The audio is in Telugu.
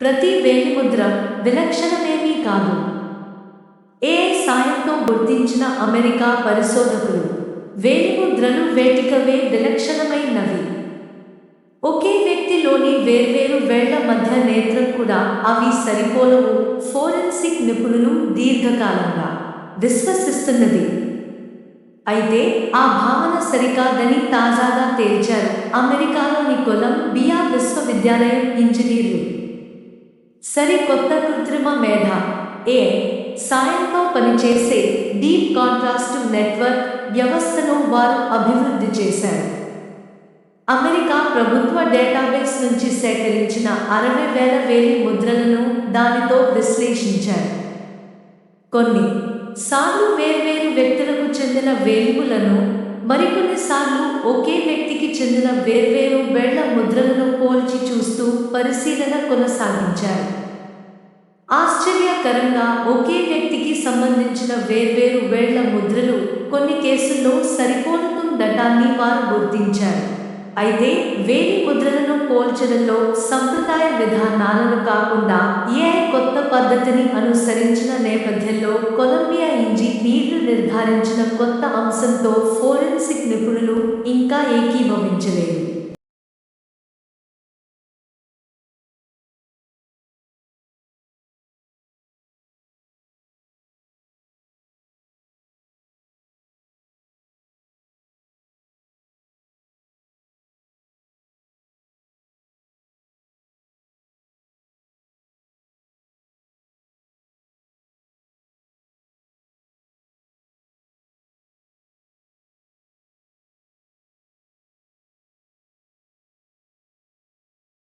ప్రతి వేలిముద్ర విలక్షణమేమీ కాదు. ఏఐ సాయంతో గుర్తించిన అమెరికా పరిశోధకులు వేలిముద్రలు వేటికవే విలక్షణమైనవి. ఒకే వ్యక్తిలోని వేర్వేరు వేళ్ల మధ్య నేత్రం కూడా అవి సరిపోలవు ఫోరెన్సిక్ నిపుణులు దీర్ఘకాలంగా విశ్వసిస్తున్నది. అయితే ఆ భావన సరికాదని తాజాగా తేల్చారు అమెరికాలోని కొలంబియా విశ్వవిద్యాలయం ఇంజనీర్లు. సరికొత్త కృత్రిమ మేధ ఏఐ సాయంతో పనిచేసే డీప్ కాంట్రాస్ట్ నెట్వర్క్ వ్యవస్థను వారు అభివృద్ధి చేశారు. అమెరికా ప్రభుత్వ డేటాబేస్ నుంచి సేకరించిన 60,000 వేలి ముద్రలను దానితో విశ్లేషించారు. కొన్ని సార్లు వేర్వేరు వ్యక్తులకు చెందిన వేలిములను, మరికొన్ని సార్లు ఒకే వ్యక్తికి చెందిన వేర్వేరు వేళ్ల ముద్రలను పోల్చి చూస్తూ పరిశీలన కొనసాగించారు. ఆశ్చర్యకరంగా ఒకే వ్యక్తికి సంబంధించిన వేర్వేరు వేళ్ల ముద్రలు కొన్ని కేసుల్లో సరిపోలుతుండటాన్ని వారు గుర్తించారు. అయితే వేలి ముద్రలను పోల్చడంలో సంప్రదాయ విధానాలను కాకుండా ఏఐ కొత్త పద్ధతిని అనుసరించిన నేపథ్యంలో కొలంబియా ఇంజనీర్లు నిర్ధారించిన కొత్త అంశంతో ఫోరెన్సిక్ నిపుణులు ఇంకా ఏకీభవించలేదు.